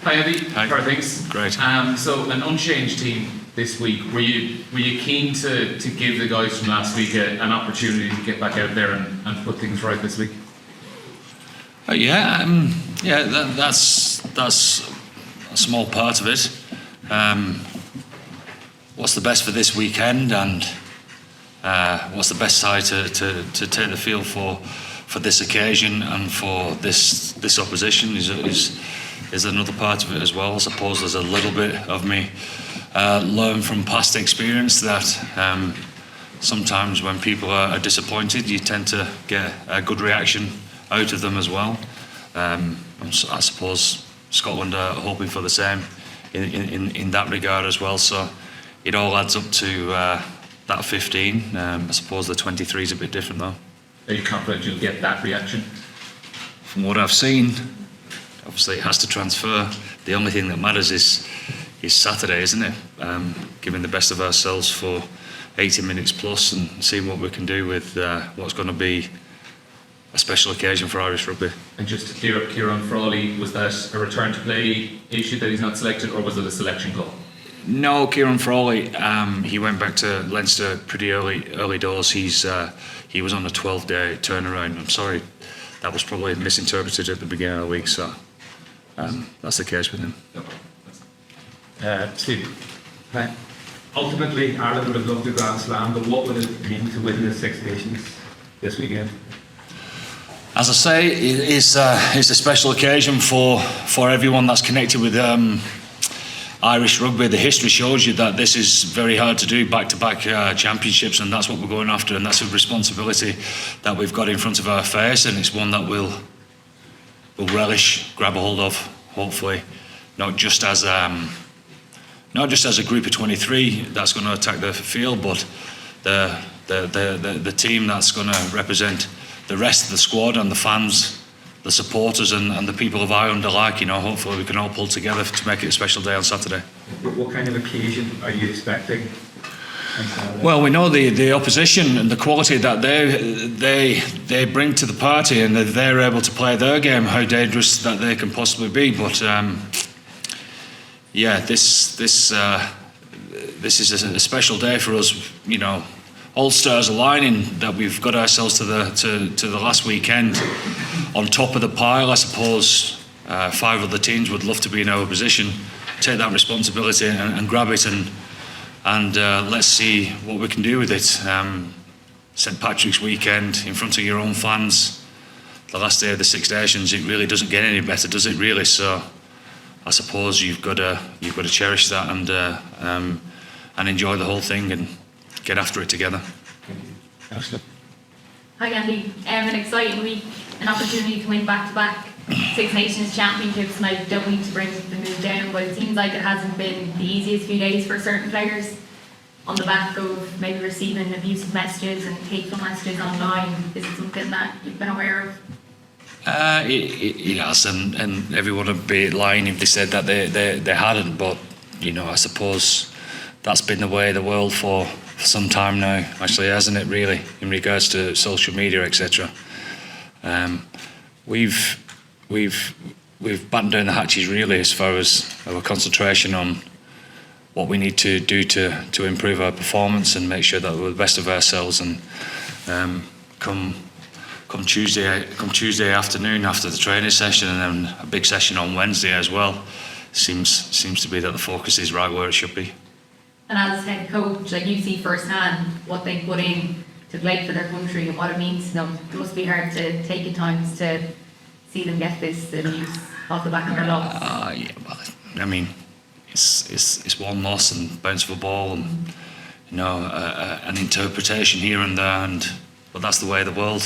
Hi, Avi. Hi. How are things? Great. So an unchanged team this week. Were you keen to give the guys from last week an opportunity to get back out there and put things right this week? That's a small part of it. What's the best for this weekend, and what's the best side to take the field for this occasion and for this opposition is another part of it as well. I suppose there's a little bit of me learn from past experience that sometimes when people are disappointed, you tend to get a good reaction out of them as well. I suppose Scotland are hoping for the same in that regard as well. So it all adds up to that 15. I suppose the 23 is a bit different though. Are you confident you'll get that reaction? From what I've seen, obviously it has to transfer. The only thing that matters is Saturday, isn't it? Giving the best of ourselves for 80 minutes plus and seeing what we can do with what's going to be a special occasion for Irish rugby. And just to clear up, Kieran Frawley, was that a return to play issue that he's not selected, or was it a selection call? No, Kieran Frawley, he went back to Leinster pretty early doors. He was on a 12-day turnaround. I'm sorry, that was probably misinterpreted at the beginning of the week, so that's the case with him. Steve, ultimately Ireland would have loved the Grand Slam, but what would it mean to win the Six Nations this weekend? As I say, it's a special occasion for everyone that's connected with Irish rugby. The history shows you that this is very hard to do, back-to-back championships, and that's what we're going after, and that's a responsibility that we've got in front of our face, and it's one that we'll relish, grab a hold of, hopefully, not just as a group of 23 that's going to attack the field, but the team that's going to represent the rest of the squad and the fans, the supporters and the people of Ireland alike. Hopefully we can all pull together to make it a special day on Saturday. What kind of occasion are you expecting? Well, we know the opposition and the quality that they bring to the party, and if they're able to play their game, how dangerous that they can possibly be. But this is a special day for us. All stars aligning that we've got ourselves to the last weekend on top of the pile. I suppose 5 other teams would love to be in our position, take that responsibility and grab it, and let's see what we can do with it. St Patrick's weekend in front of your own fans, the last day of the Six Nations. It really doesn't get any better, does it? Really. So I suppose you've got to cherish that and enjoy the whole thing and get after it together. Hi Andy, an exciting week, an opportunity to win back-to-back Six Nations championships, and I don't need to bring the mood down, but it seems like it hasn't been the easiest few days for certain players on the back of maybe receiving abusive messages and hateful messages online. Is it something that you've been aware of? It has, and everyone would be lying if they said that they hadn't, but I suppose that's been the way of the world for some time now, actually, hasn't it, really, in regards to social media, etc. We've battened down the hatches, really, as far as our concentration on what we need to do to improve our performance and make sure that we're the best of ourselves. And come Tuesday afternoon after the training session, and then a big session on Wednesday as well, seems to be that the focus is right where it should be. And as head coach, you see firsthand what they put in to play for their country and what it means to them. It must be hard to take at times to see them get this abuse off the back of their loss. It's one loss and bounce of a ball and an interpretation here and there, but that's the way of the world.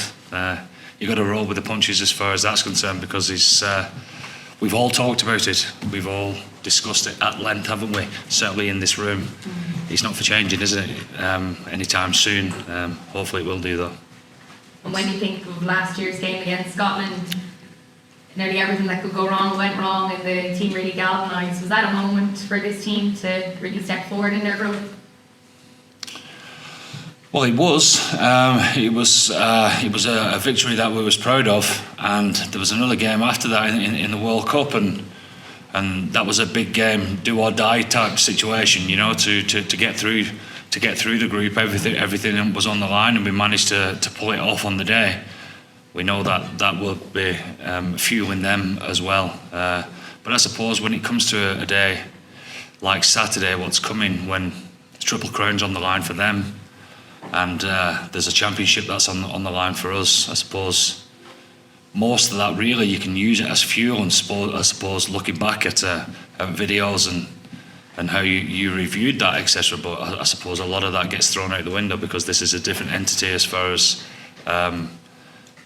You've got to roll with the punches as far as that's concerned, because we've all talked about it. We've all discussed it at length, haven't we? Certainly in this room. It's not for changing, isn't it? Anytime soon. Hopefully it will do, though. And when you think of last year's game against Scotland, nearly everything that could go wrong went wrong, and the team really galvanised. Was that a moment for this team to really step forward in their growth? Well, it was. It was a victory that we was proud of, and there was another game after that in the World Cup, and and that was a big game, do or die type situation, you know, to get through the group. Everything was on the line, and we managed to pull it off on the day. We know that will be fueling them as well. But I suppose when it comes to a day like Saturday, what's coming, when the Triple Crown's on the line for them, and there's a championship that's on the line for us, I suppose most of that really you can use it as fuel. And I suppose looking back at videos and how you reviewed that, etc. But I suppose a lot of that gets thrown out the window because this is a different entity as far as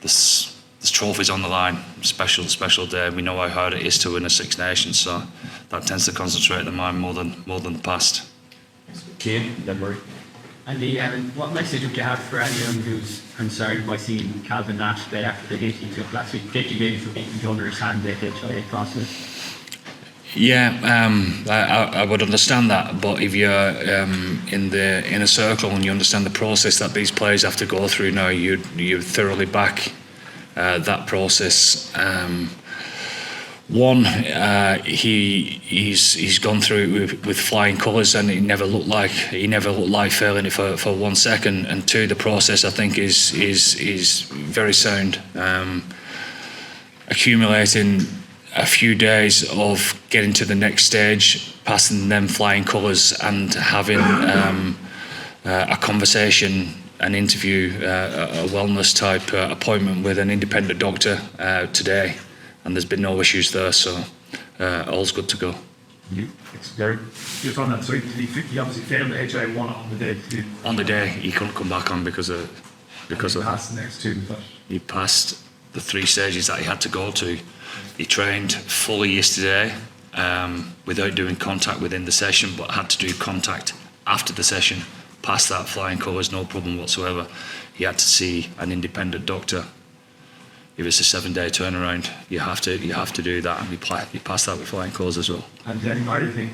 this trophy's on the line. Special day. We know how hard it is to win a Six Nations, so that tends to concentrate the mind more than the past. Kane, don't worry. Andy, what message would you have for anyone who's concerned by seeing Calvin Nash play after the hit he took last week, particularly for beating to understand the HIA process? Yeah, I would understand that, but if you're in the inner circle and you understand the process that these players have to go through now, you thoroughly back that process. One, he's gone through it with flying colours, and he never looked like failing it for 1 second. And two, the process I think is very sound. Accumulating a few days of getting to the next stage, passing them flying colours, and having a conversation, an interview, a wellness type appointment with an independent doctor today. And there's been no issues there, so all's good to go. It's very. Just on that, sorry, he obviously failed the HI1 on the day. On the day, he couldn't come back on because of passed the next two. But he passed the 3 stages that he had to go to. He trained fully yesterday without doing contact within the session, but had to do contact after the session. Passed that flying colours, no problem whatsoever. He had to see an independent doctor. If it's a 7-day turnaround, you have to do that, and you pass that with flying colours as well. And why do you think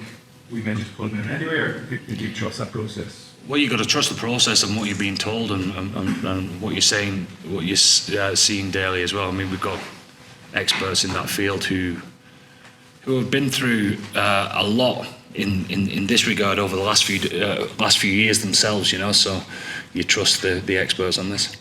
we meant to pull him in anyway, or did you trust that process? Well, you've got to trust the process and what you're being told, and what you're saying, what you're seeing daily as well. I mean, we've got experts in that field who have been through a lot in this regard over the last few years themselves, you know. So you trust the experts on this.